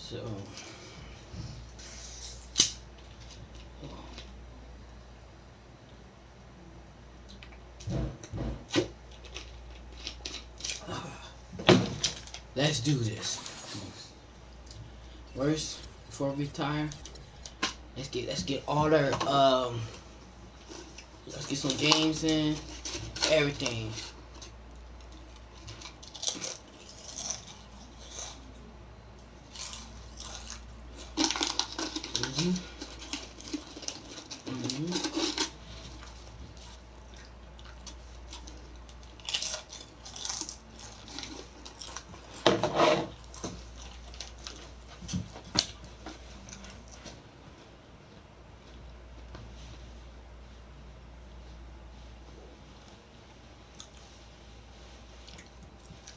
So let's do this. First, before we retire, let's get all our let's get some games in, everything.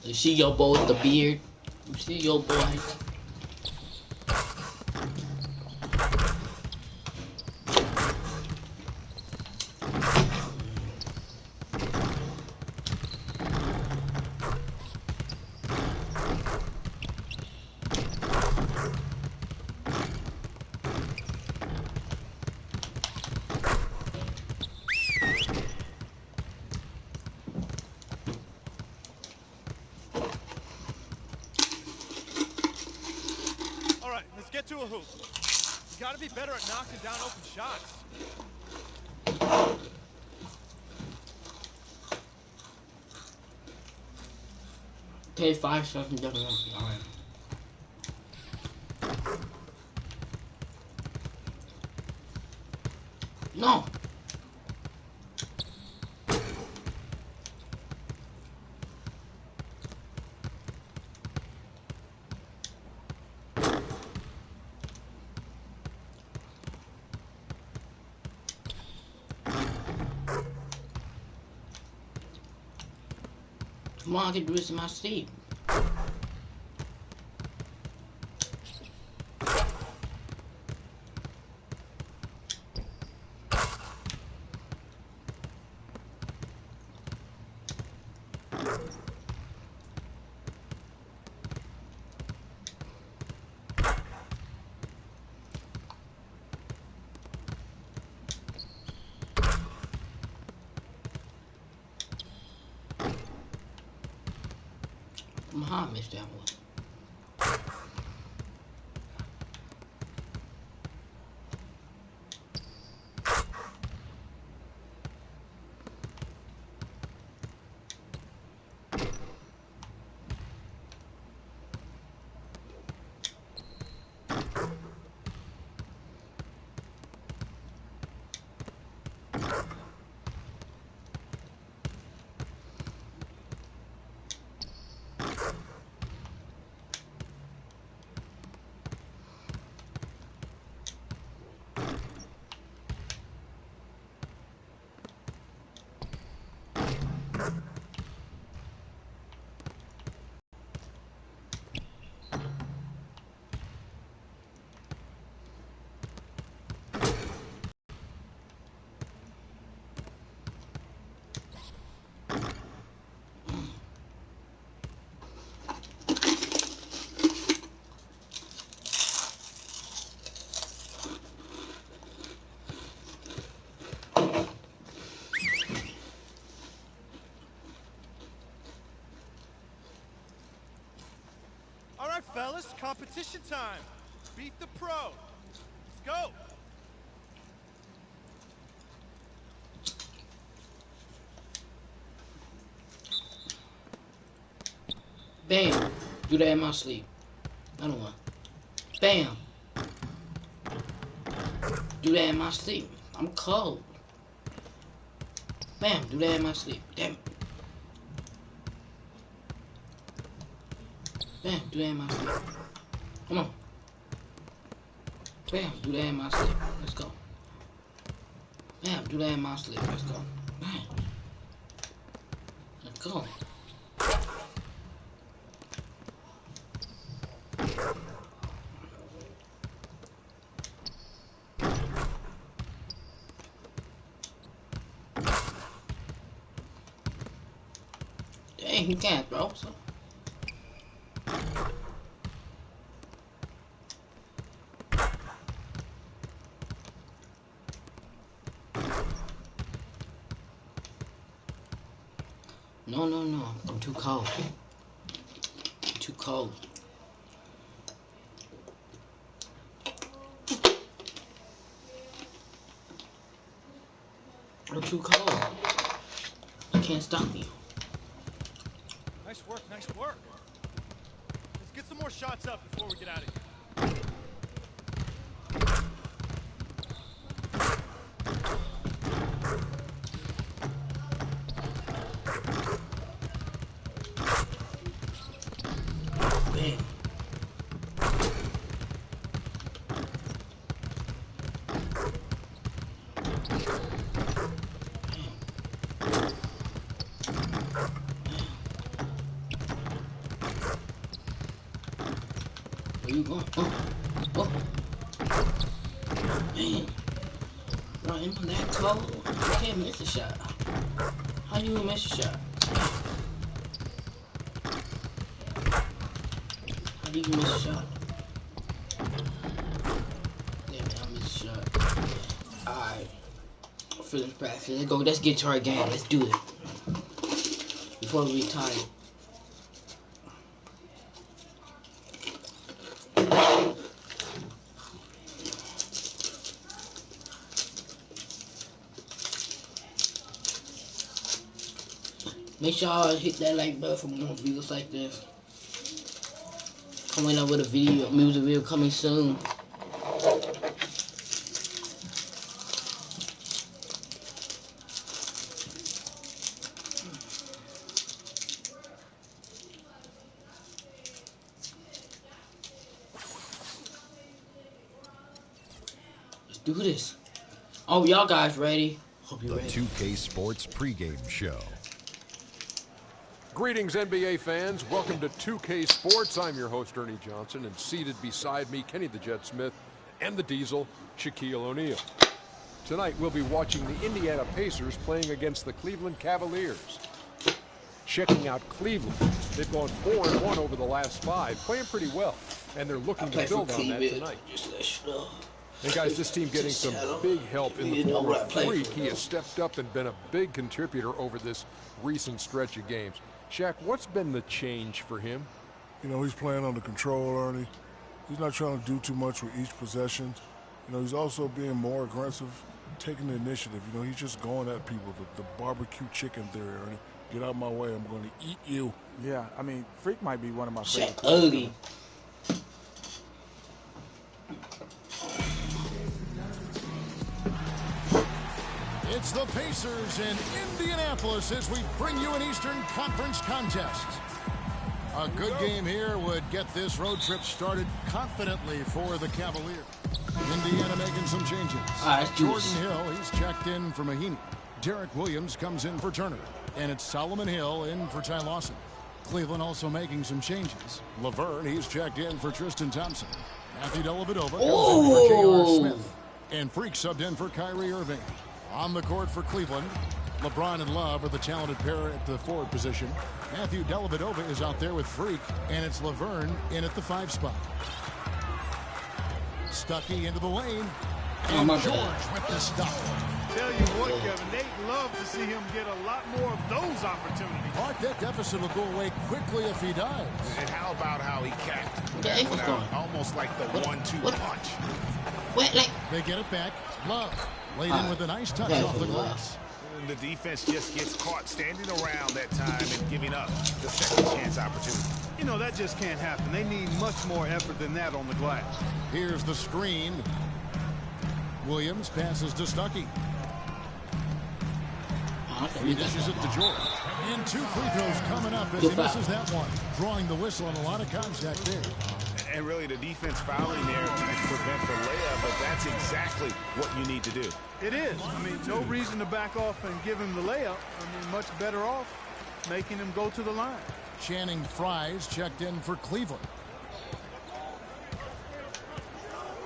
You see your boy with the beard? You see your boy? Alright, let's get to a hoop. You gotta be better at knocking down open shots. Okay, 5 seconds. Alright. No. Come on, I can do this in my sleep. I missed that one. Alright, fellas, competition time. Beat the pro. Let's go. Bam. Do that in my sleep. I don't want. Bam. Do that in my sleep. I'm cold. Bam. Do that in my sleep. Damn it. Bam. Do that in my sleep. Come on. Bam. Do that in my sleep. Let's go. Bam. Do that in my sleep. Let's go. Bam. Let's go. Dang, he can't throw, so. No, no, no. I'm too cold. I'm too cold. I'm too cold. You can't stop me. Nice work, nice work. Let's get some more shots up before we get out of here. Bam. Where you going? Oh. Man. Bro, am I that cold? I can't miss a shot. How you gonna miss a shot? How do you miss a shot? Yeah, man, I missed a shot. Alright. Feeling practice. Let's go. Let's get to our game. Let's do it. Before we retire. Make sure y'all hit that like button for more videos like this. Coming up with a video, music video coming soon. Let's do this. Oh, y'all guys ready? Hope you're ready. The 2K Sports pregame show. Greetings, NBA fans. Welcome to 2K Sports. I'm your host, Ernie Johnson, and seated beside me, Kenny the Jet Smith, and the Diesel, Shaquille O'Neal. Tonight, we'll be watching the Indiana Pacers playing against the Cleveland Cavaliers. Checking out Cleveland. They've gone 4-1 over the last 5, playing pretty well, and they're looking to build on that tonight. Hey guys, this team getting some big help in the form of Freak. He has stepped up and been a big contributor over this recent stretch of games. Shaq, what's been the change for him? You know, he's playing under control, Ernie. He's not trying to do too much with each possession. You know, he's also being more aggressive, taking the initiative. You know, he's just going at people. The barbecue chicken theory, Ernie. Get out of my way, I'm going to eat you. Yeah, I mean, Freak might be one of my Shaq favorite. ugly. It's the Pacers in Indianapolis as we bring you an Eastern Conference contest. A good game here would get this road trip started confidently for the Cavaliers. Indiana making some changes. Jordan Hill, he's checked in for Mahinmi. Derek Williams comes in for Turner. And it's Solomon Hill in for Ty Lawson. Cleveland also making some changes. Laverne, he's checked in for Tristan Thompson. Matthew Dellavedova comes in for J.R. Smith. And Freak subbed in for Kyrie Irving. On the court for Cleveland, LeBron and Love are the talented pair at the forward position. Matthew Dellavedova is out there with Freak, and it's Laverne in at the 5 spot. Stuckey into the lane, and George with the stop. Tell you what, Kevin, they'd love to see him get a lot more of those opportunities. Mark, that deficit will go away quickly if he does. And how about how he capped that one out, almost like the 1-2 punch. What, like? They get it back. Love laid in with a nice touch off the glass. And the defense just gets caught standing around that time and giving up the second chance opportunity. You know, that just can't happen. They need much more effort than that on the glass. Here's the screen. Williams passes to Stuckey. He dishes it to George. And 2 free throws coming up as he misses that one. Drawing the whistle on a lot of contact there. And really the defense fouling there to prevent the layup, but that's exactly what you need to do. It is. I mean, no reason to back off and give him the layup. I mean, much better off making him go to the line. Channing Frye's checked in for Cleveland.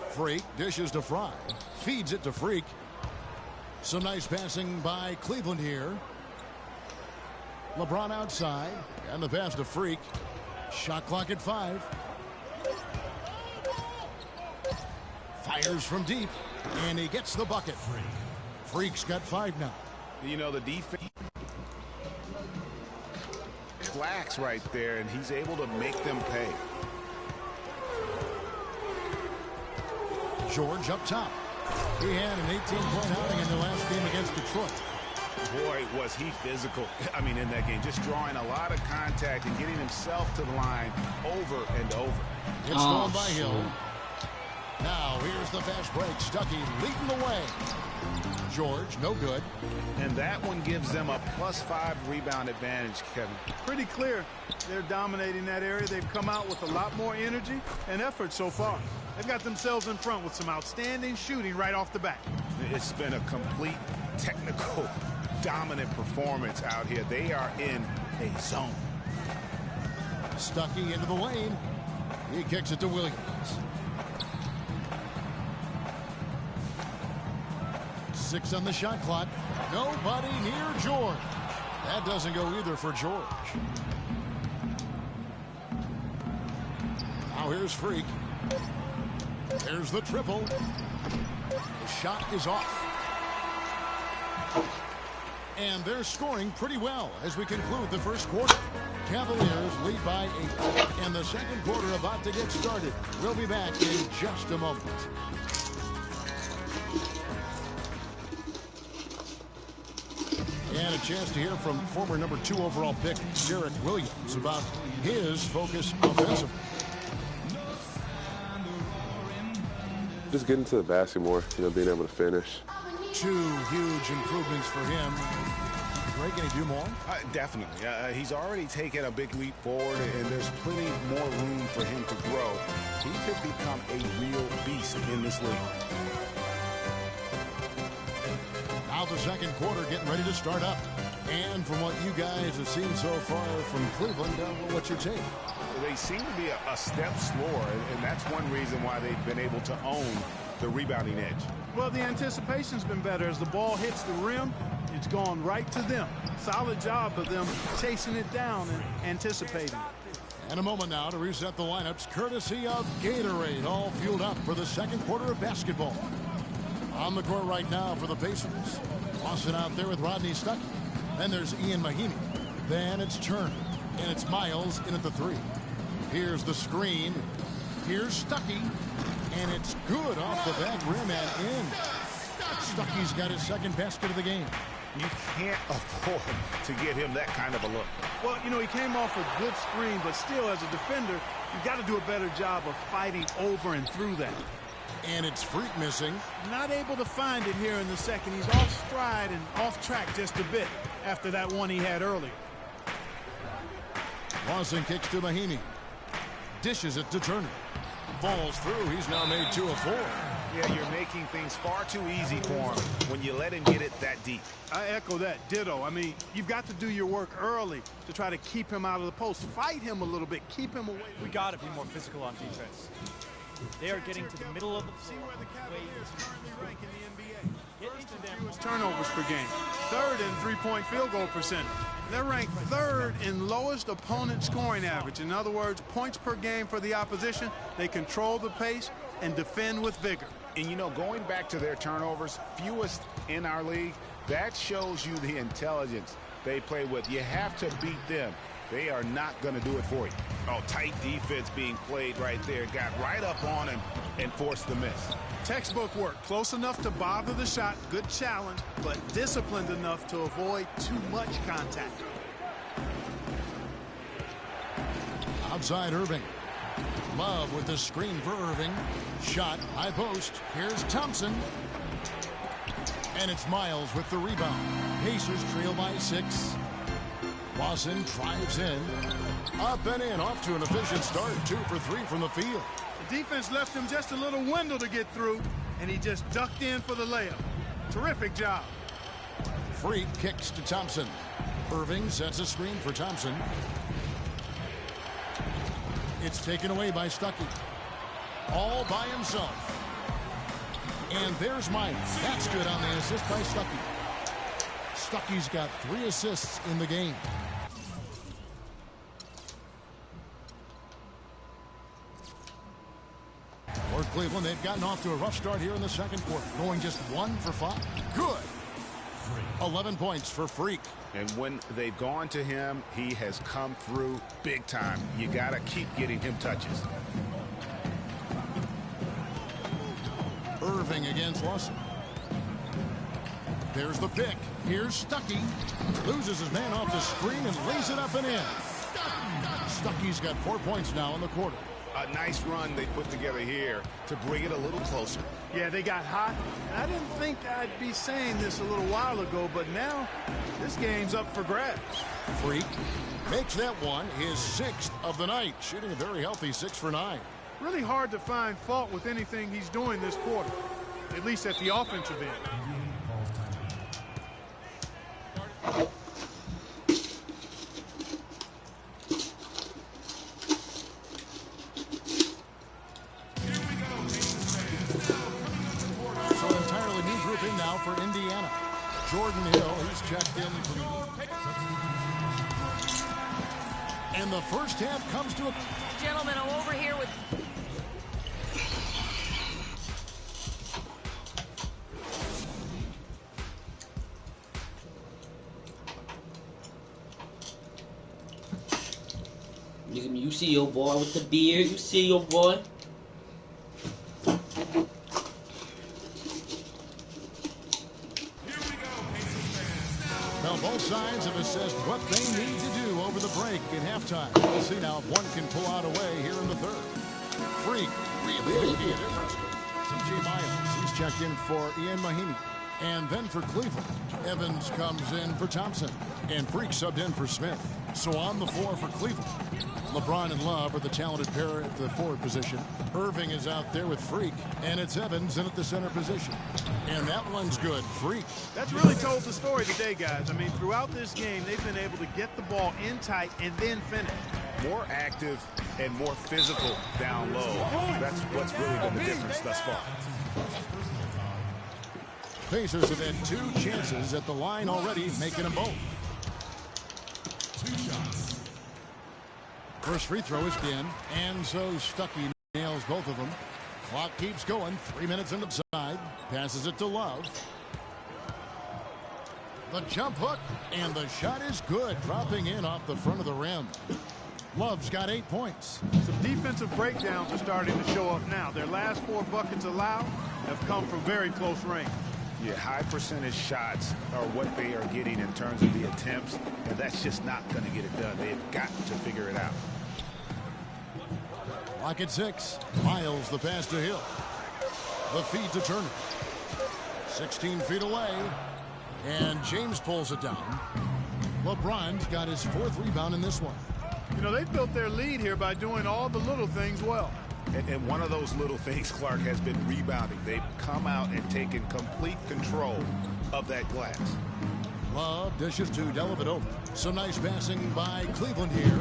Freak dishes to Fry. Feeds it to Freak. Some nice passing by Cleveland here. LeBron outside. And the pass to Freak. Shot clock at 5. Fires from deep. And he gets the bucket. Freak's got 5 now. You know, the defense. slacks right there, and he's able to make them pay. George up top. He had an 18-point outing in the last game against Detroit. Boy, was he physical. I mean, in that game, just drawing a lot of contact and getting himself to the line over and over. It's stolen by Hill. Now, here's the fast break. Stuckey leading the way. George, no good. And that one gives them a +5 rebound advantage, Kevin. Pretty clear. They're dominating that area. They've come out with a lot more energy and effort so far. They've got themselves in front with some outstanding shooting right off the bat. It's been a complete technical, dominant performance out here. They are in a zone. Stuckey into the lane. He kicks it to Williams. 6 on the shot clock. Nobody near George. That doesn't go either for George. Now here's Freak. There's the triple. The shot is off. And they're scoring pretty well as we conclude the first quarter. Cavaliers lead by 8. And the second quarter about to get started. We'll be back in just a moment. And a chance to hear from former number 2 overall pick Derek Williams about his focus offensively. Just getting to the basket more, being able to finish. 2 huge improvements for him. Greg, can he do more? Definitely. He's already taken a big leap forward, and there's plenty more room for him to grow. He could become a real beast in this league. Now the second quarter getting ready to start up. And from what you guys have seen so far from Cleveland, what's your take? They seem to be a step slower, and that's one reason why they've been able to own the rebounding edge. Well, the anticipation's been better. As the ball hits the rim, it's gone right to them. Solid job of them chasing it down and anticipating. And a moment now to reset the lineups, courtesy of Gatorade, all fueled up for the second quarter of basketball. On the court right now for the Pacers. Boston out there with Rodney Stuckey. Then there's Ian Mahinmi. Then it's Turner. And it's Miles in at the 3. Here's the screen. Here's Stuckey. And it's good off the back rim and in. Stuckey's got his second basket of the game. You can't afford to give him that kind of a look. Well, he came off a good screen, but still, as a defender, you've got to do a better job of fighting over and through that. And it's Freak missing. Not able to find it here in the second. He's off stride and off track just a bit after that one he had earlier. Lawson kicks to Mahinmi. Dishes it to Turner. Falls through. He's now made 2 of 4. Yeah, you're making things far too easy for him when you let him get it that deep. I echo that. Ditto. I mean, you've got to do your work early to try to keep him out of the post. Fight him a little bit. Keep him away. We got to be more physical on defense. They are getting to the middle of the floor. See where the Cavaliers currently rank in the NBA. First and fewest turnovers per game. 3rd in three-point field goal percentage. They're ranked 3rd in lowest opponent scoring average. In other words, points per game for the opposition. They control the pace and defend with vigor. And going back to their turnovers, fewest in our league, that shows you the intelligence they play with. You have to beat them. They are not going to do it for you. Oh, tight defense being played right there. Got right up on him and forced the miss. Textbook work. Close enough to bother the shot. Good challenge, but disciplined enough to avoid too much contact. Outside Irving. Love with the screen for Irving. Shot, high post. Here's Thompson. And it's Miles with the rebound. Pacers trail by 6. Lawson drives in. Up and in. Off to an efficient start. 2 for 3 from the field. The defense left him just a little window to get through, and he just ducked in for the layup. Terrific job. Freak kicks to Thompson. Irving sets a screen for Thompson. It's taken away by Stuckey. All by himself. And there's Miles. That's good on the assist by Stuckey. Stuckey's got 3 assists in the game. For Cleveland, they've gotten off to a rough start here in the second quarter, going just 1 for 5. Good. 11 points for Freak. And when they've gone to him, he has come through big time. You got to keep getting him touches. Irving against Lawson. There's the pick. Here's Stuckey. Loses his man off the screen and lays it up and in. Stuckey's got 4 points now in the quarter. A nice run they put together here to bring it a little closer. Yeah, they got hot. I didn't think I'd be saying this a little while ago, but now this game's up for grabs. Freak makes that one his 6th of the night, shooting a very healthy 6 for 9. Really hard to find fault with anything he's doing this quarter, at least at the offensive end. So entirely new grouping now for Indiana. Jordan Hill, he's checked in. And the first half comes to a... Gentlemen, I'm over here with... You see your boy with the beard. You see your boy. Well, both sides have assessed what they need to do over the break in halftime. We'll see now if one can pull out away here in the third. Freak really making a difference. C.J. Miles, he's checked in for Ian Mahinmi. And then for Cleveland, Evans comes in for Thompson. And Freak subbed in for Smith. So on the floor for Cleveland, LeBron and Love are the talented pair at the forward position. Irving is out there with Freak, and it's Evans in at the center position. And that one's good. Freak. That's really told the story today, guys. I mean, throughout this game, they've been able to get the ball in tight and then finish. More active and more physical down low. That's what's really been the difference thus far. Pacers have had 2 chances at the line already, making them both. 2 shots. First free throw is in, and so Stuckey nails both of them. Clock keeps going. 3 minutes inside. Passes it to Love. The jump hook, and the shot is good, dropping in off the front of the rim. Love's got 8 points. Some defensive breakdowns are starting to show up now. Their last 4 buckets allowed have come from very close range. Yeah, high percentage shots are what they are getting in terms of the attempts, and that's just not going to get it done. They've got to figure it out. Clock at 6. Miles the pass to Hill. The feed to Turner. 16 feet away. And James pulls it down. LeBron's got his 4th rebound in this one. You know, they've built their lead here by doing all the little things well. And one of those little things, Clark, has been rebounding. They've come out and taken complete control of that glass. Love dishes to Dellavedova. Some nice passing by Cleveland here.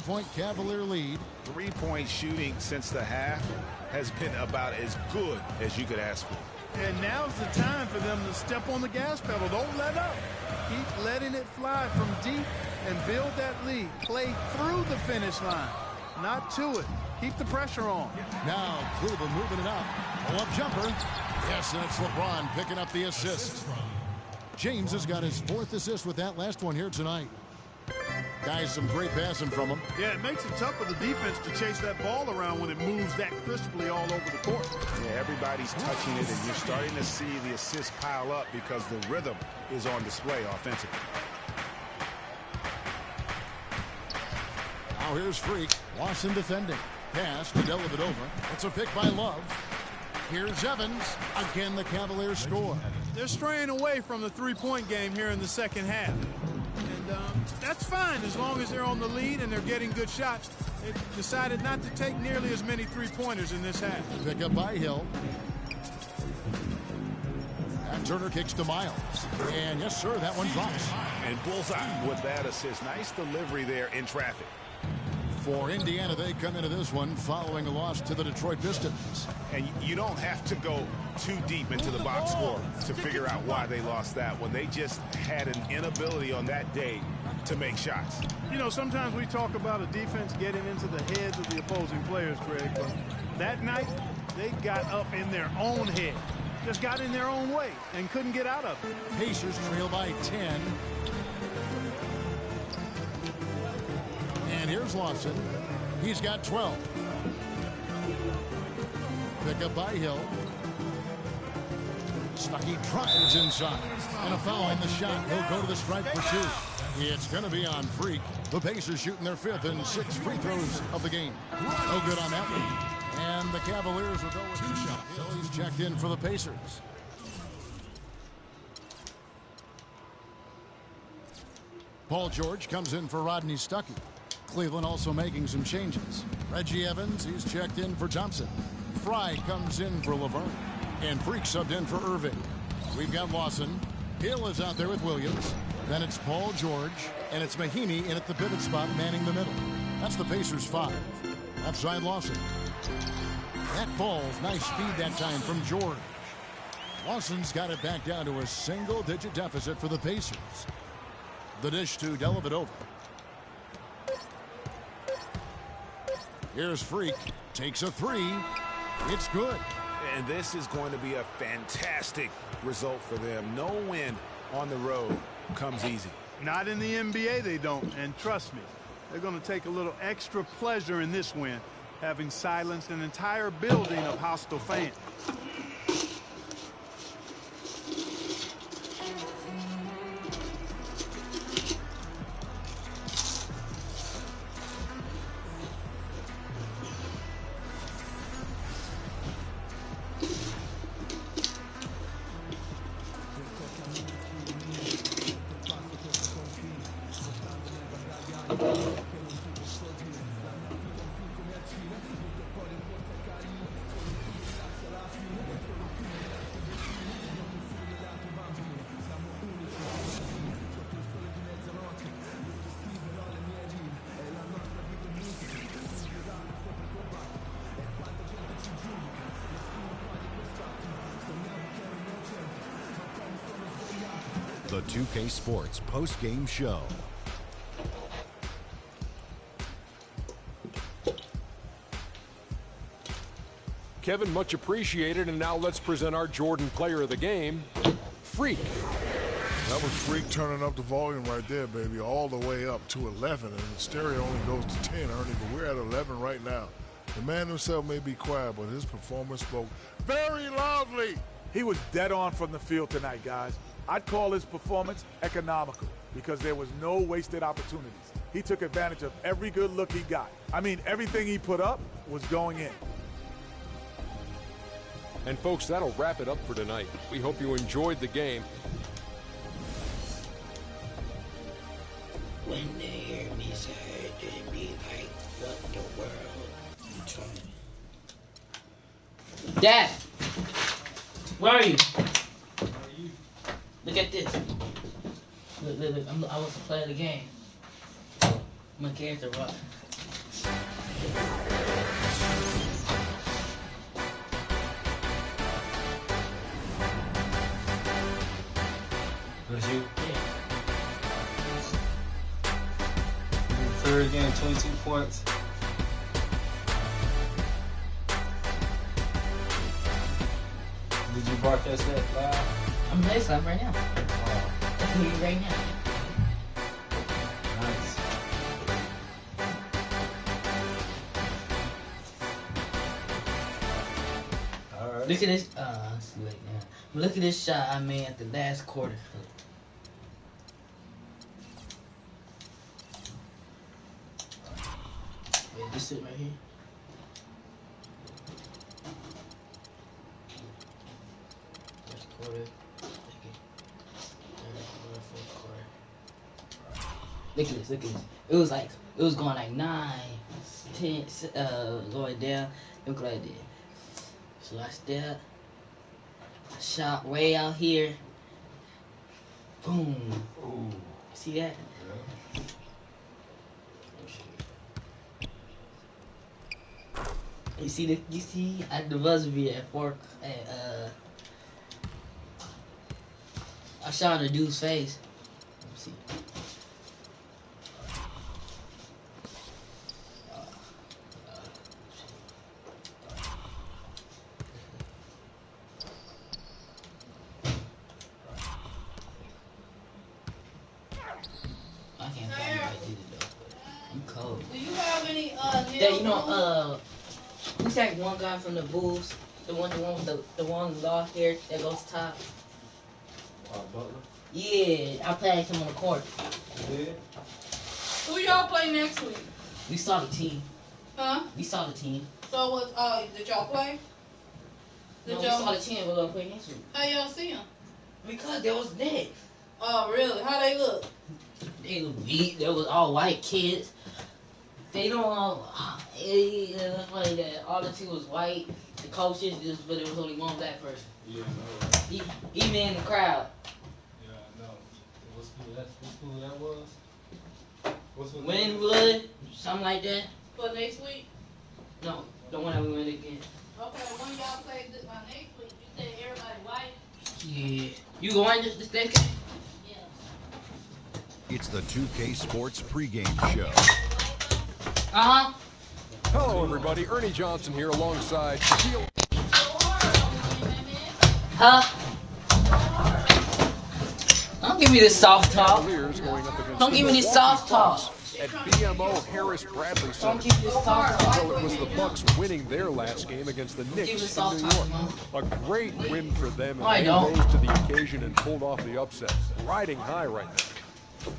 2-point Cavalier lead. 3-point shooting since the half has been about as good as you could ask for. And now's the time for them to step on the gas pedal. Don't let up. Keep letting it fly from deep and build that lead. Play through the finish line, not to it. Keep the pressure on. Now Cleveland moving it out. Pull-up jumper. Yes, and it's LeBron picking up the assist. James has got his 4th assist with that last one here tonight. Guys, some great passing from him. Yeah, it makes it tough for the defense to chase that ball around when it moves that crisply all over the court. Yeah, everybody's touching it, and you're starting to see the assists pile up because the rhythm is on display offensively. Now here's Freak. Lawson defending. Pass to Dellavedova. It's a pick by Love. Here's Evans. Again, the Cavaliers score. They're straying away from the 3-point game here in the second half. And that's fine as long as they're on the lead and they're getting good shots. They've decided not to take nearly as many 3-pointers in this half. Pick up by Hill. And Turner kicks to Miles. And yes, sir, that one drops. And bullseye with that assist. Nice delivery there in traffic. For Indiana, they come into this one following a loss to the Detroit Pistons. And you don't have to go too deep into the box score to figure out why they lost that one. They just had an inability on that day to make shots. You know, sometimes we talk about a defense getting into the heads of the opposing players, Greg, but that night they got up in their own head. just got in their own way and couldn't get out of it. Pacers trail by 10. And here's Lawson. He's got 12. Pick up by Hill. Stuckey drives inside. And a foul on the shot. He'll go to the stripe for 2. It's going to be on Freak. The Pacers shooting their 5th and 6th free throws of the game. No good on that one. And the Cavaliers will go with 2 shots. Hill, he's checked in for the Pacers. Paul George comes in for Rodney Stuckey. Cleveland also making some changes. Reggie Evans, he's checked in for Thompson. Fry comes in for Laverne. And Freak subbed in for Irving. We've got Lawson. Hill is out there with Williams. Then it's Paul George. And it's Mahinmi in at the pivot spot, manning the middle. That's the Pacers 5. Outside Lawson. That ball's nice speed that time from George. Lawson's got it back down to a single-digit deficit for the Pacers. The dish to Dellavedova. Here's Freak. Takes a 3. It's good. And this is going to be a fantastic result for them. No win on the road comes easy. Not in the NBA, they don't. And trust me, they're going to take a little extra pleasure in this win, having silenced an entire building of hostile fans. The 2K Sports post-game show. Kevin, much appreciated. And now let's present our Jordan player of the game, Freak. That was Freak turning up the volume right there, baby, all the way up to 11. And the stereo only goes to 10, Ernie, but we're at 11 right now. The man himself may be quiet, but his performance spoke very loudly. He was dead on from the field tonight, guys. I'd call his performance economical because there was no wasted opportunities. He took advantage of every good look he got. I mean, everything he put up was going in. And folks, that'll wrap it up for tonight. We hope you enjoyed the game. When they hear me say it, they be like, what the world? I'm trying. Dad! Where are you? Look at this. Look, look, look. I want to play the game. My character, Rock. Was you? Yeah. Third game, 22 points. Did you broadcast that live? I'm playing live right now. I can hear you right now. Nice. All right. Look at this. It's late now. But look at this shot I made at the last quarter. Yeah, this it right here. First quarter. Look at this, look at this. It was going like 9, 10, going down. Look right there. So I step, I shot way out here. Boom. Ooh. See that? Yeah. You see at the buzzer beat at 4 I shot in the dude's face. Let's see. who's that one guy from the Bulls? The one with the one long hair that goes top. Butler. Yeah, I played him on the court. Yeah. Who y'all play next week? We saw the team. Huh? We saw the team. So what? Did y'all play? No, we saw the team. We're gonna play next week. How y'all see them? Because they was dead. Oh, really? How they look? They look weak. They was all white kids. They don't it looked like that. All the team was white. The coaches, but there was only one black person. Yeah, I know. Even in the crowd. Yeah, I know. What school that was? What's Winwood, something like that. For next week? No, the one that we went against. Okay, when y'all play next week, you said everybody white? Yeah. You going this next game? Yeah. It's the 2K Sports pregame show. Uh-huh. Hello, everybody. Ernie Johnson here alongside Shaquille. Huh? Don't give me this soft talk. Don't give me this soft talk. At BMO Harris Bradley Center. Don't give me this soft talk. So it was the Bucks winning their last game against the Knicks in New York. A great win for them, and they rose to the occasion and pulled off the upset. Riding high right now.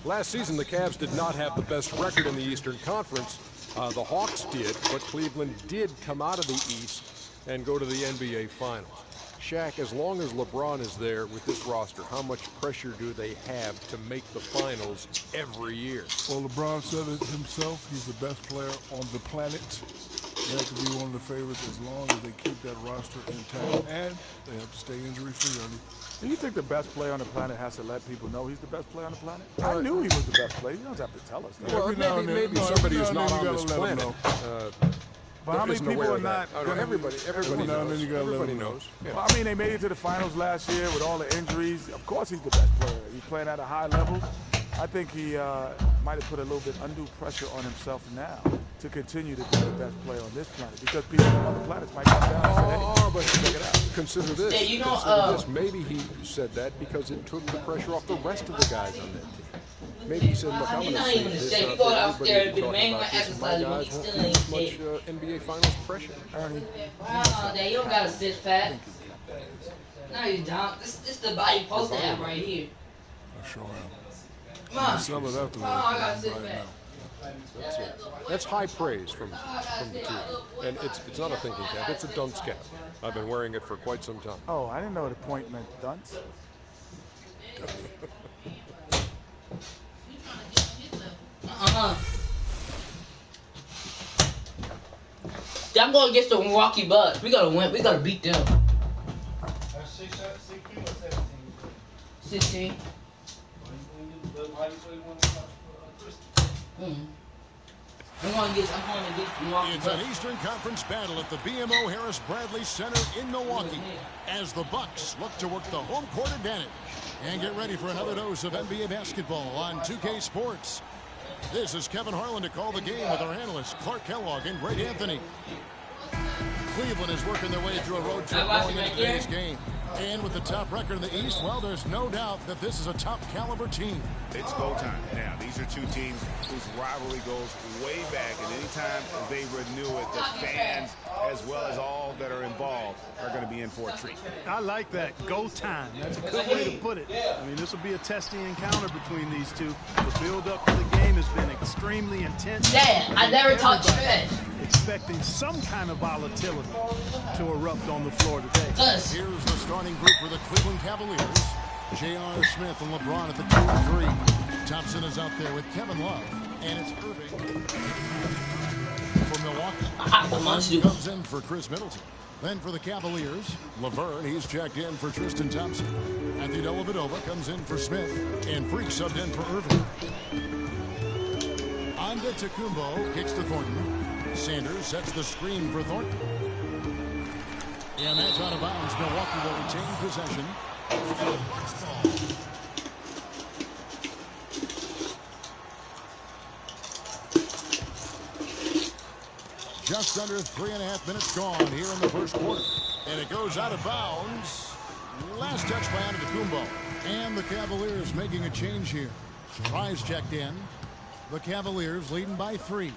Last season, the Cavs did not have the best record in the Eastern Conference. The Hawks did, but Cleveland did come out of the East and go to the NBA Finals. Shaq, as long as LeBron is there with this roster, how much pressure do they have to make the finals every year? Well, LeBron said it himself. He's the best player on the planet. They have to be one of the favorites as long as they keep that roster intact, and they have to stay injury-free, Ernie. Do you think the best player on the planet has to let people know he's the best player on the planet? I knew he was the best player. You don't have to tell us that. Well, maybe somebody who's not on this planet. But how many people are not? Everybody knows. Yeah. Well, I mean, they made it to the finals last year with all the injuries. Of course, he's the best player. He's playing at a high level. I think he might have put a little bit undue pressure on himself now to continue to be the best player on this planet, because people from other planets might come down and say, hey, but check it out. Consider this. Yeah, Consider this. Maybe he said that because it took the pressure off the rest of the guys on that team. Maybe he said, look, I'm going to say this. You go out there and be talking main about this, and my exercise, guys won't still feel ain't as much shit. NBA Finals pressure. Ernie. You don't got a six pack. No, you don't. This the body you're supposed to have right here. I sure am. Come on. Sell it afterwards. I got a six right pack. now. That's high praise from the team. And it's not a thinking cap, it's a dunce cap. I've been wearing it for quite some time. Oh, I didn't know the point meant dunce. I'm going against the Milwaukee Bucks. We gotta win. We gotta beat them. 16 or 17? 16. I'm going against Milwaukee It's Bucks. an Eastern Conference battle at the BMO Harris Bradley Center in Milwaukee as the Bucks look to work the home court advantage and get ready for another dose of NBA basketball on 2K Sports. This is Kevin Harlan to call the game with our analysts Clark Kellogg and Greg Anthony. Cleveland is working their way through a road trip going into today's game. And with the top record in the East, well, there's no doubt that this is a top caliber team. It's go time. Now, these are two teams whose rivalry goes way back, and anytime they renew it, the fans, as well as all that are involved, are going to be in for a treat. I like that. Go time. That's a good way to put it. I mean, this will be a testing encounter between these two. The build-up to the game has been extremely intense. Dad, I never talked trash. Expecting some kind of volatility to erupt on the floor today. Here's the starting group for the Cleveland Cavaliers. J.R. Smith and LeBron at the 2 and 3. Thompson is out there with Kevin Love. And it's Irving for Milwaukee. Comes in for Chris Middleton. Then for the Cavaliers, Laverne, he's checked in for Tristan Thompson. Anthony Dellavedova comes in for Smith. And Freak subbed in for Irving. Antetokounmpo kicks to Thornton. Sanders sets the screen for Thornton. And that's out of bounds. Milwaukee will retain possession. Just under 3.5 minutes gone here in the first quarter. And it goes out of bounds. Last touch by Antetokounmpo. And the Cavaliers making a change here. Strives checked in. The Cavaliers leading by 3.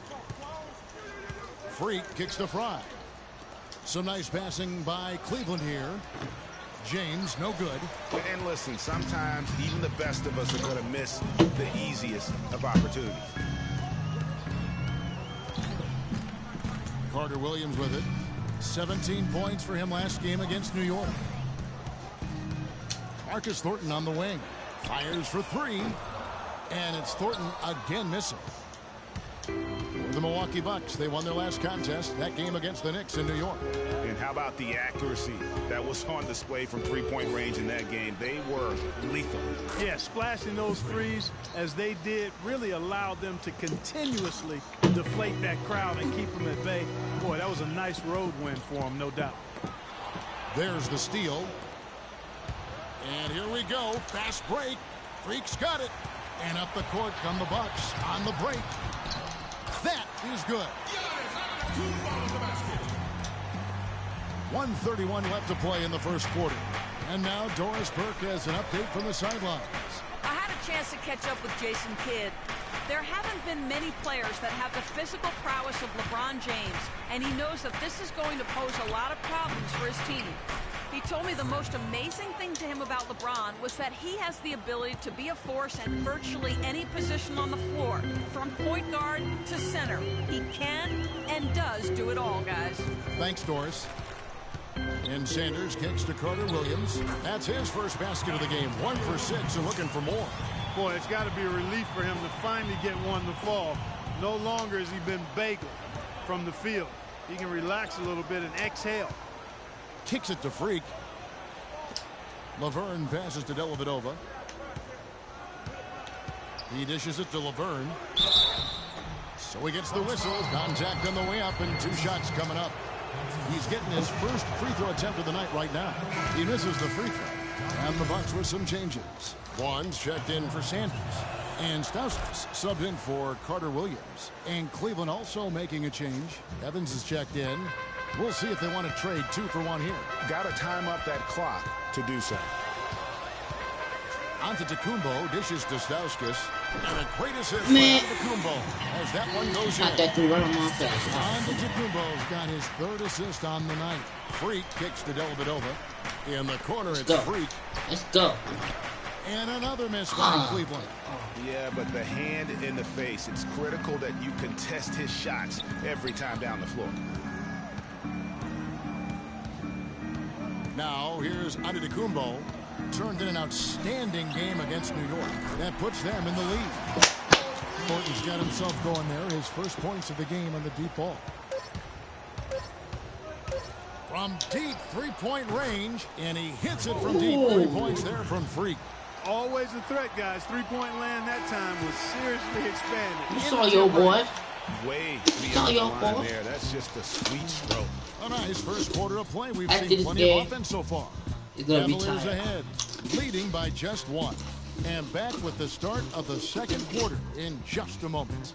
Freak kicks to Fry. Some nice passing by Cleveland here. James, no good. And listen, sometimes even the best of us are going to miss the easiest of opportunities. Carter Williams with it. 17 points for him last game against New York. Marcus Thornton on the wing. Fires for three. And it's Thornton again missing. The Milwaukee Bucks, they won their last contest, that game against the Knicks in New York. And how about the accuracy that was on display from three-point range in that game? They were lethal. Yeah, splashing those threes as they did really allowed them to continuously deflate that crowd and keep them at bay. Boy, that was a nice road win for them, no doubt. There's the steal. And here we go. Fast break. Freak's got it. And up the court come the Bucks on the break. That is good. 1:31 left to play in the first quarter. And now Doris Burke has an update from the sidelines. I had a chance to catch up with Jason Kidd. There haven't been many players that have the physical prowess of LeBron James, and he knows that this is going to pose a lot of problems for his team. He told me the most amazing thing to him about LeBron was that he has the ability to be a force at virtually any position on the floor, from point guard to center. He can and does do it all, guys. Thanks, Doris. And Sanders kicks to Carter Williams. That's his first basket of the game. 1 for 6 and looking for more. Boy, it's got to be a relief for him to finally get one to fall. No longer has he been bagel from the field. He can relax a little bit and exhale. Kicks it to Freak. Laverne passes to Dellavedova. He dishes it to Laverne. So he gets the whistle. Contact on the way up and 2 shots coming up. He's getting his first free throw attempt of the night right now. He misses the free throw. And the Bucks with some changes. Wands checked in for Sanders. And Stauskas subbed in for Carter Williams. And Cleveland also making a change. Evans is checked in. We'll see if they want to trade 2 for 1 here. Got to time up that clock to do so. Antetokounmpo dishes to Stauskas. And a great assist for Antetokounmpo as that one goes in. Antetokounmpo's got his 3rd assist on the night. Freak kicks to Dellavedova. In the corner, it's Freak. Let's go. And another miss by Cleveland. Yeah, but the hand in the face. It's critical that you contest his shots every time down the floor. Now, here's Antetokounmpo. Turned in an outstanding game against New York. That puts them in the lead. Thornton's got himself going there. His first points of the game on the deep ball. From deep 3-point range, and he hits it from deep. 3 points there from Freak. Always a threat, guys. 3-point land that time was seriously expanded. You saw your boy. Way beyond the line there. That's just a sweet stroke. A nice first quarter of play. We've seen plenty of offense so far. Cavaliers ahead, leading by just 1. And back with the start of the second quarter in just a moment.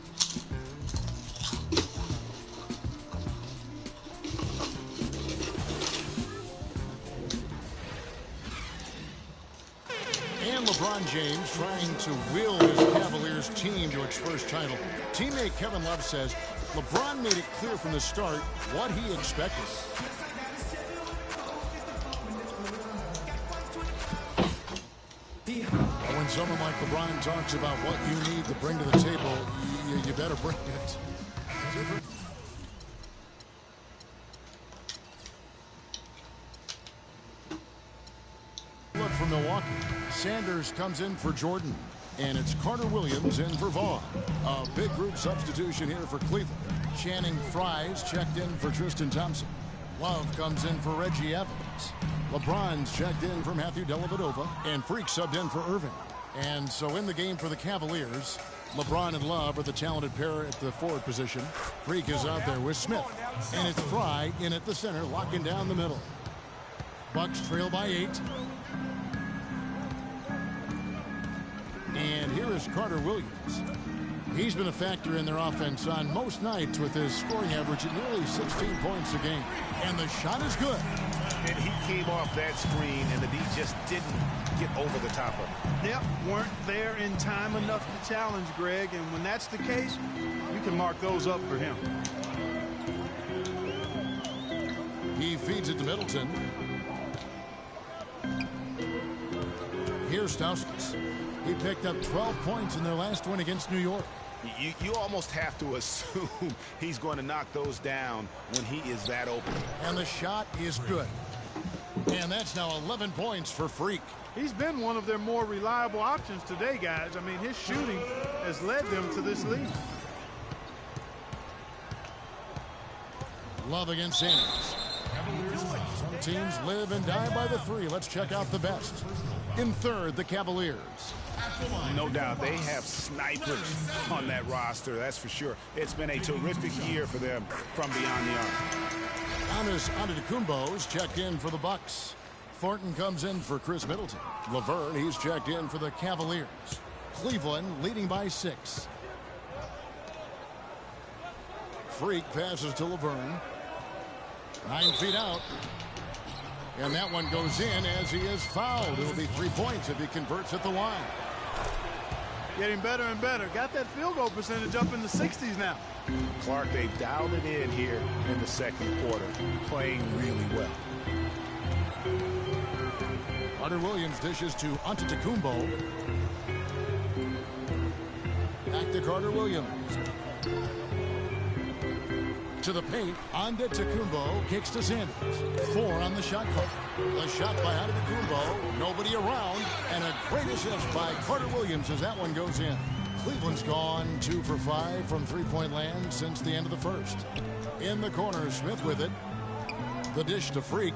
And LeBron James trying to will his Cavaliers team to its first title. Teammate Kevin Love says LeBron made it clear from the start what he expected. When someone like LeBron talks about what you need to bring to the table, you better bring it. Look from Milwaukee. Sanders comes in for Jordan. And it's Carter Williams in for Vaughn. A big group substitution here for Cleveland. Channing Frye's checked in for Tristan Thompson. Love comes in for Reggie Evans. LeBron's checked in for Matthew Dellavedova. And Freak subbed in for Irving. And so in the game for the Cavaliers, LeBron and Love are the talented pair at the forward position. Freak is out there with Smith. And it's Frye in at the center, locking down the middle. Bucks trail by 8. And here is Carter Williams. He's been a factor in their offense on most nights with his scoring average at nearly 16 points a game. And the shot is good. And he came off that screen, and the D just didn't get over the top of it. Yep, weren't there in time enough to challenge Greg, and when that's the case, you can mark those up for him. He feeds it to Middleton. Here's Stauskas. He picked up 12 points in their last win against New York. You almost have to assume he's going to knock those down when he is that open. And the shot is good. And that's now 11 points for Freak. He's been one of their more reliable options today, guys. I mean, his shooting has led them to this lead. Love against Sanders. Some teams live and die by the three. Let's check out the best. In third, the Cavaliers. No doubt they have snipers on that roster, that's for sure. It's been a terrific year for them from beyond the arc. Giannis Antetokounmpo's checked in for the Bucks. Thornton comes in for Chris Middleton. Laverne, he's checked in for the Cavaliers. Cleveland leading by 6. Freak passes to Laverne. 9 feet out. And that one goes in as he is fouled. It'll be 3 points if he converts at the line. Getting better and better. Got that field goal percentage up in the 60s now. Clark, they've dialed it in here in the second quarter, playing really well. Carter Williams dishes to Antetokounmpo. Back to Carter Williams. To the paint, Antetokounmpo kicks to Sanders. 4 on the shot clock. The shot by Antetokounmpo, nobody around, and a great assist by Carter Williams as that one goes in. Cleveland's gone 2 for 5 from three-point land since the end of the first. In the corner, Smith with it. The dish to Freak.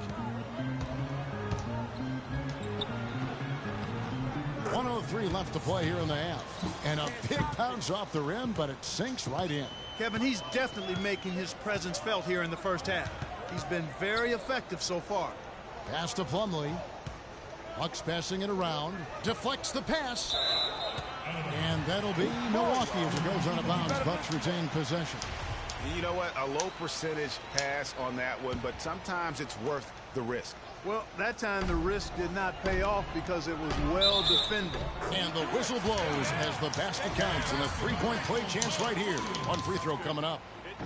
1:03 left to play here in the half. And a big bounce off the rim, but it sinks right in. Kevin, he's definitely making his presence felt here in the first half. He's been very effective so far. Pass to Plumlee. Bucks passing it around. Deflects the pass. And that'll be Milwaukee as it goes out of bounds. Bucks retain possession. You know what? A low percentage pass on that one, but sometimes it's worth the risk. Well, that time the risk did not pay off because it was well defended. And the whistle blows as the basket counts, and a three-point play chance right here. One free throw coming up.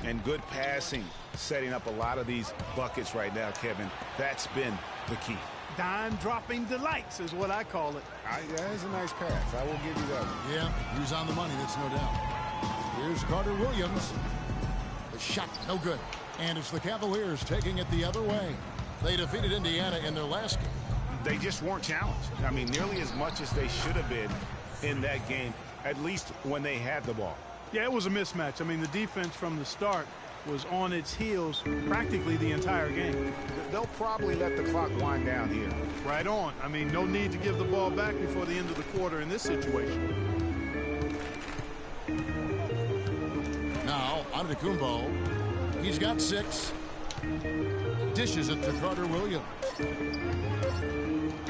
And good passing, setting up a lot of these buckets right now, Kevin. That's been the key. Dime-dropping delights is what I call it. That is a nice pass. I will give you that one. Yeah, he's on the money, that's no doubt. Here's Carter Williams. The shot, no good. And it's the Cavaliers taking it the other way. They defeated Indiana in their last game. They just weren't challenged. I mean, nearly as much as they should have been in that game, at least when they had the ball. Yeah, it was a mismatch. I mean, the defense from the start was on its heels practically the entire game. They'll probably let the clock wind down here. Right on. I mean, no need to give the ball back before the end of the quarter in this situation. Now, Antetokounmpo. He's got 6. Dishes it to Carter Williams.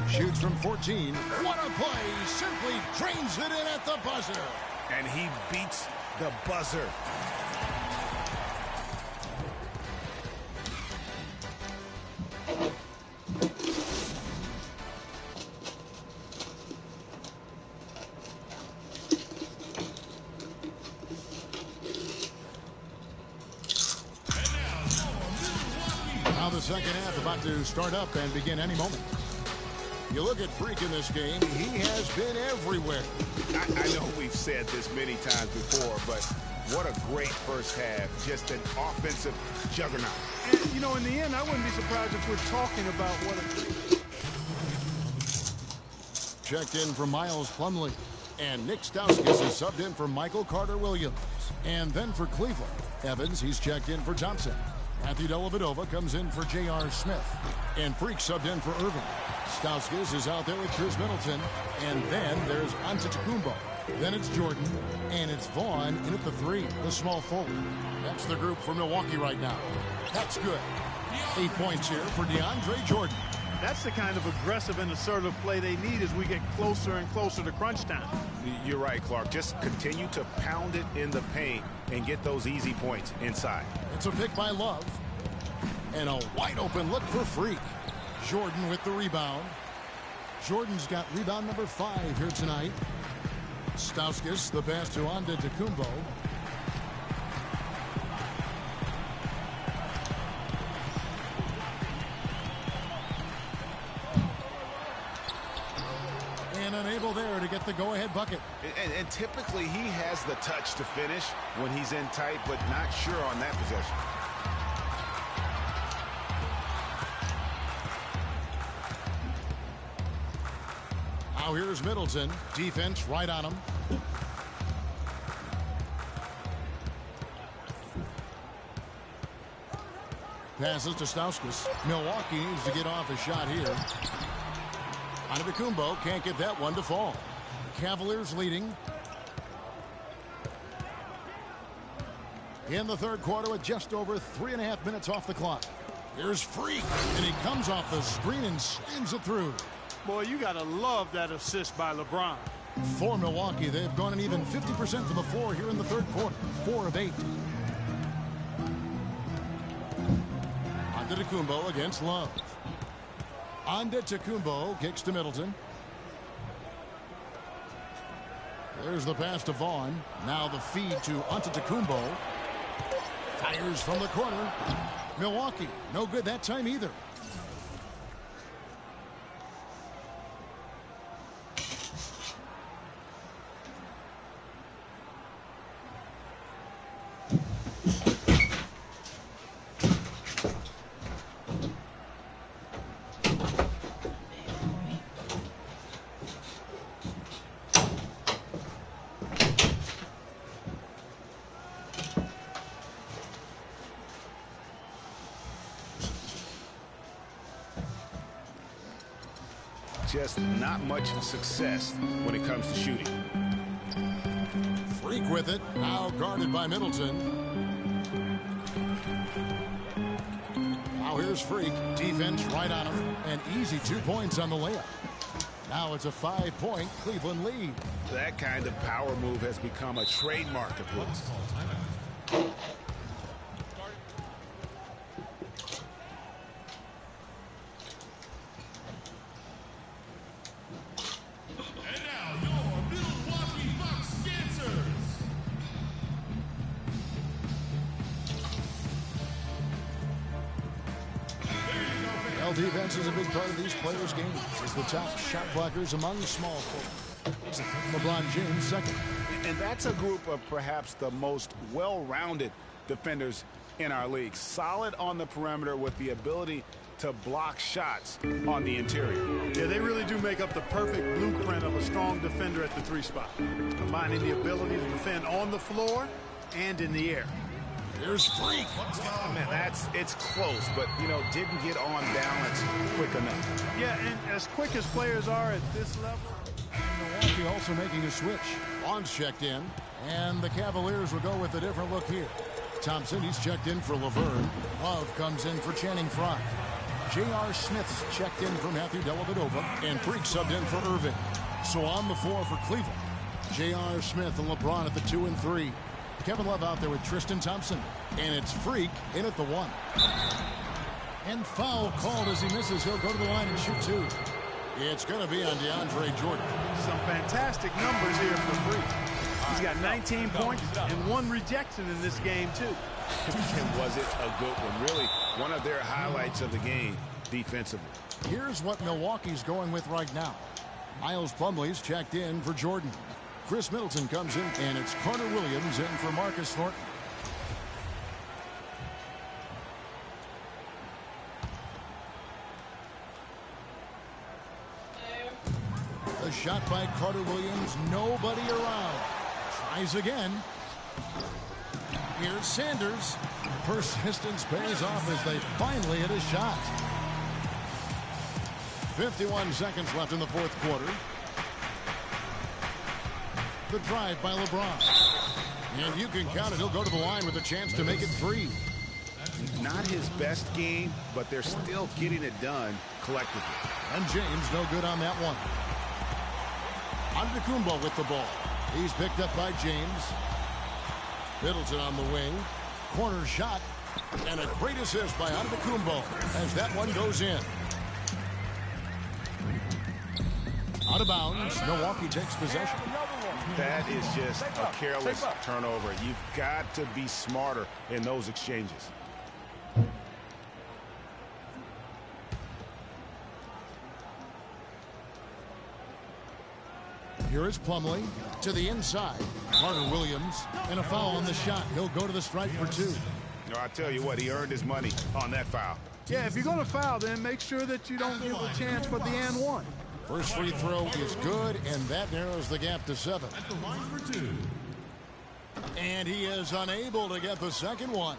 Shoots from 14. What a play! Simply drains it in at the buzzer. And he beats the buzzer. Now the second half about to start up and begin any moment. You look at Freak in this game, he has been everywhere. I know we've said this many times before, but what a great first half. Just an offensive juggernaut. And, you know, in the end, I wouldn't be surprised if we're talking about what a... Checked in for Miles Plumlee. And Nick Stauskas is subbed in for Michael Carter Williams. And then for Cleveland, Evans, he's checked in for Johnson. Matthew Dellavedova comes in for J.R. Smith. And Freak subbed in for Irving. Stauskas is out there with Chris Middleton. And then there's Antetokounmpo. Then it's Jordan. And it's Vaughn in at the 3, the small forward. That's the group for Milwaukee right now. That's good. 8 points here for DeAndre Jordan. That's the kind of aggressive and assertive play they need as we get closer and closer to crunch time. You're right, Clark. Just continue to pound it in the paint and get those easy points inside. It's a pick by Love. And a wide open look for Freak. Jordan with the rebound. Jordan's got rebound number 5 here tonight. Stauskas, the pass to Antetokounmpo. to get the go-ahead bucket. And typically he has the touch to finish when he's in tight, but not sure on that possession. Now here's Middleton. Defense right on him. Passes to Stauskas. Milwaukee needs to get off a shot here. Antetokounmpo can't get that one to fall. Cavaliers leading. In the third quarter with just over 3.5 minutes off the clock. Here's Freak, and he comes off the screen and slams it through. Boy, you got to love that assist by LeBron. For Milwaukee, they've gone an even 50% from the floor here in the third quarter. 4 of 8. Antetokounmpo against Love. Antetokounmpo kicks to Middleton. There's the pass to Vaughn. Now the feed to Antetokounmpo. Fires from the corner. Milwaukee, no good that time either. Just not much success when it comes to shooting. Freak with it. Now guarded by Middleton. Now here's Freak. Defense right on him. An easy 2 points on the layup. Now it's a 5-point Cleveland lead. That kind of power move has become a trademark of his. Defense is a big part of these players' games. As the top shot blockers among small forwards. LeBron James second. And that's a group of perhaps the most well-rounded defenders in our league. Solid on the perimeter with the ability to block shots on the interior. Yeah, they really do make up the perfect blueprint of a strong defender at the 3 spot. Combining the ability to defend on the floor and in the air. Here's Freak. Oh, man, it's close, but, you know, didn't get on balance quick enough. Yeah, and as quick as players are at this level. Milwaukee also making a switch. Bond's checked in, and the Cavaliers will go with a different look here. Thompson, he's checked in for Laverne. Love comes in for Channing Frye. J.R. Smith's checked in for Matthew Dellavedova, and Freak subbed in for Irving. So on the floor for Cleveland, J.R. Smith and LeBron at the 2 and 3. Kevin Love out there with Tristan Thompson. And it's Freak in at the 1. And foul called as he misses. He'll go to the line and shoot 2. It's going to be on DeAndre Jordan. Some fantastic numbers here for Freak. He's got 19 points and 1 rejection in this game, too. And was it a good one? Really, one of their highlights of the game defensively. Here's what Milwaukee's going with right now. Miles Plumlee's checked in for Jordan. Chris Middleton comes in, and it's Carter Williams in for Marcus Thornton. The shot by Carter Williams, nobody around. Tries again. Here's Sanders. Persistence pays off as they finally hit a shot. 51 seconds left in the fourth quarter. The drive by LeBron. And you can count it. He'll go to the line with a chance to make it 3. Not his best game, but they're still getting it done collectively. And James no good on that one. Antetokounmpo with the ball. He's picked up by James. Middleton on the wing. Corner shot. And a great assist by Antetokounmpo as that one goes in. Out of bounds. Milwaukee takes possession. That is just a careless turnover. You've got to be smarter in those exchanges. Here is Plumlee to the inside. Carter Williams, and a foul on the shot. He'll go to the stripe for 2. No, I tell you what, he earned his money on that foul. Yeah, if you're going to foul, then make sure that you don't give a chance for the and one. First free throw is good, and that narrows the gap to 7. At the line for 2. And he is unable to get the second one.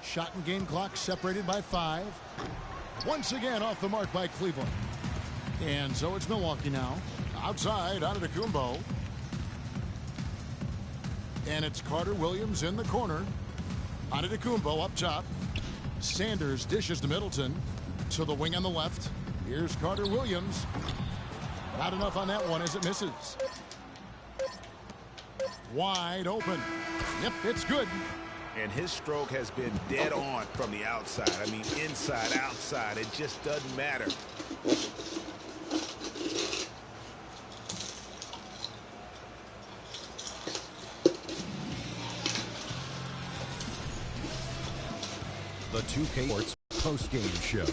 Shot and game clock separated by 5. Once again off the mark by Cleveland. And so it's Milwaukee now. Outside, Antetokounmpo. And it's Carter Williams in the corner. Antetokounmpo up top. Sanders dishes to Middleton. To the wing on the left. Here's Carter Williams. Not enough on that one as it misses. Wide open. Yep, it's good. And his stroke has been dead on from the outside. I mean, inside, outside. It just doesn't matter. The 2K Sports post-game show.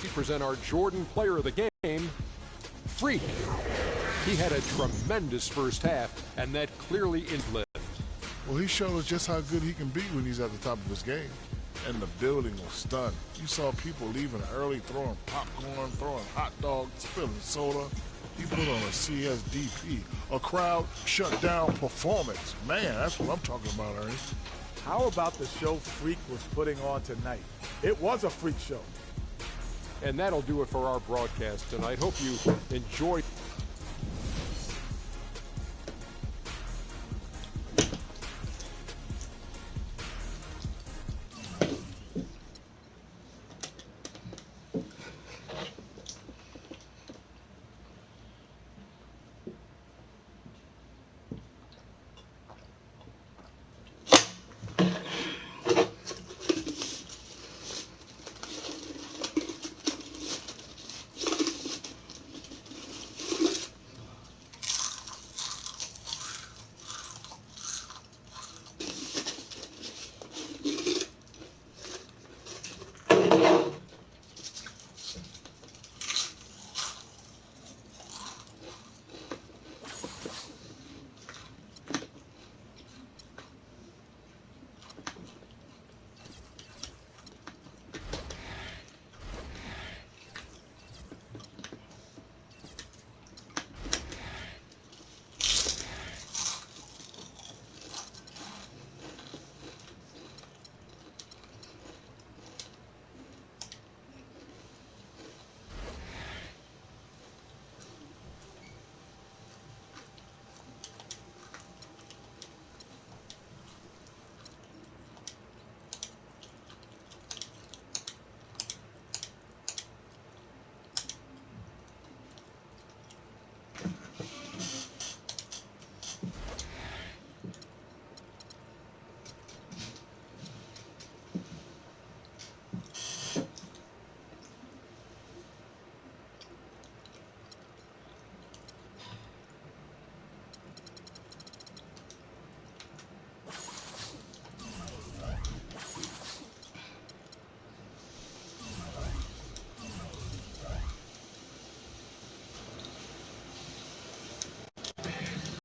We present our Jordan Player of the Game, Freak. He had a tremendous first half, and that clearly influenced. Well, he showed us just how good he can be when he's at the top of his game. And the building was stunned. You saw people leaving early, throwing popcorn, throwing hot dogs, spilling soda. He put on a CSDP, a crowd shut down performance. Man, that's what I'm talking about, Ernie. How about the show Freak was putting on tonight? It was a freak show. And that'll do it for our broadcast tonight. Hope you enjoyed